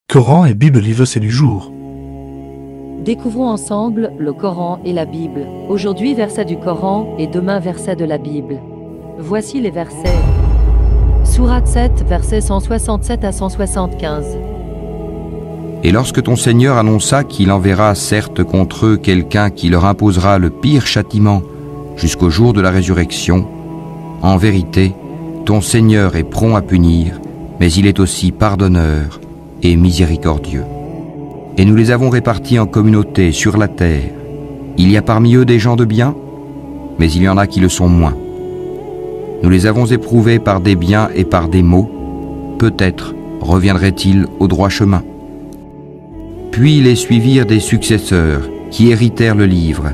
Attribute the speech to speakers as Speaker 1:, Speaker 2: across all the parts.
Speaker 1: Coran et Bible livre c'est du jour.
Speaker 2: Découvrons ensemble le Coran et la Bible. Aujourd'hui verset du Coran et demain verset de la Bible. Voici les versets. Sourate 7, versets 167 à 175.
Speaker 3: Et lorsque ton Seigneur annonça qu'il enverra certes contre eux quelqu'un qui leur imposera le pire châtiment jusqu'au jour de la résurrection, en vérité, ton Seigneur est prompt à punir, mais il est aussi pardonneur et miséricordieux. Et nous les avons répartis en communautés sur la terre. Il y a parmi eux des gens de bien, mais il y en a qui le sont moins. Nous les avons éprouvés par des biens et par des maux. Peut-être reviendraient-ils au droit chemin. Puis les suivirent des successeurs qui héritèrent le livre,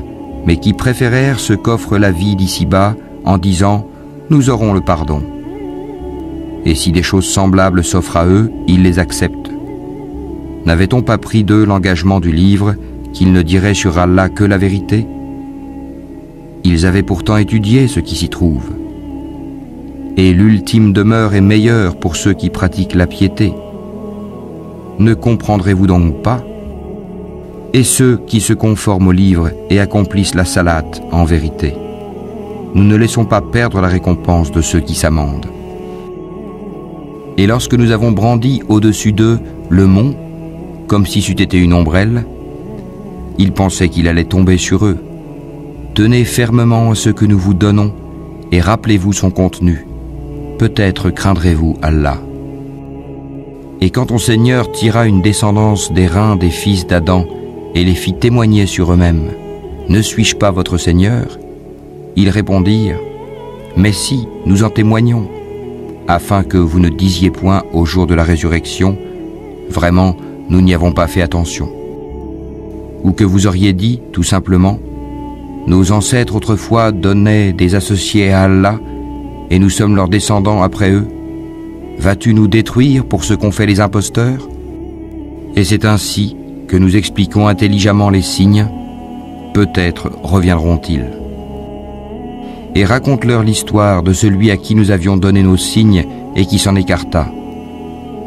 Speaker 3: mais qui préférèrent ce qu'offre la vie d'ici-bas en disant « Nous aurons le pardon ». Et si des choses semblables s'offrent à eux, ils les acceptent. N'avait-on pas pris d'eux l'engagement du livre qu'ils ne diraient sur Allah que la vérité? Ils avaient pourtant étudié ce qui s'y trouve. Et l'ultime demeure est meilleure pour ceux qui pratiquent la piété. Ne comprendrez-vous donc pas? Et ceux qui se conforment au livre et accomplissent la salate en vérité. Nous ne laissons pas perdre la récompense de ceux qui s'amendent. Et lorsque nous avons brandi au-dessus d'eux le mont, comme si c'eût été une ombrelle, ils pensaient qu'il allait tomber sur eux. Tenez fermement à ce que nous vous donnons et rappelez-vous son contenu. Peut-être craindrez-vous Allah. Et quand ton Seigneur tira une descendance des reins des fils d'Adam et les fit témoigner sur eux-mêmes, ne suis-je pas votre Seigneur? Ils répondirent, mais si, nous en témoignons, afin que vous ne disiez point au jour de la résurrection, vraiment, nous n'y avons pas fait attention. Ou que vous auriez dit, tout simplement, nos ancêtres autrefois donnaient des associés à Allah, et nous sommes leurs descendants après eux. Vas-tu nous détruire pour ce qu'ont fait les imposteurs? Et c'est ainsi que nous expliquons intelligemment les signes, peut-être reviendront-ils. Et raconte-leur l'histoire de celui à qui nous avions donné nos signes et qui s'en écarta.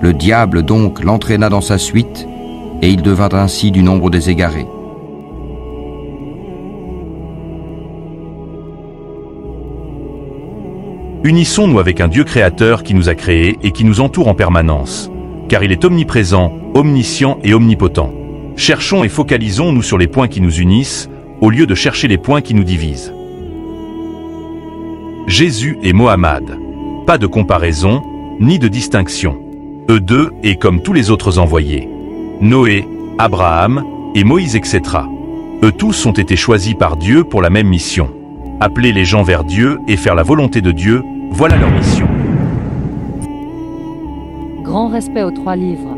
Speaker 3: Le diable donc l'entraîna dans sa suite, et il devint ainsi du nombre des égarés.
Speaker 4: Unissons-nous avec un Dieu créateur qui nous a créés et qui nous entoure en permanence, car il est omniprésent, omniscient et omnipotent. Cherchons et focalisons-nous sur les points qui nous unissent, au lieu de chercher les points qui nous divisent. Jésus et Mohammed. Pas de comparaison, ni de distinction. Eux deux et comme tous les autres envoyés. Noé, Abraham et Moïse, etc. Eux tous ont été choisis par Dieu pour la même mission. Appeler les gens vers Dieu et faire la volonté de Dieu, voilà leur mission.
Speaker 2: Grand respect aux trois livres.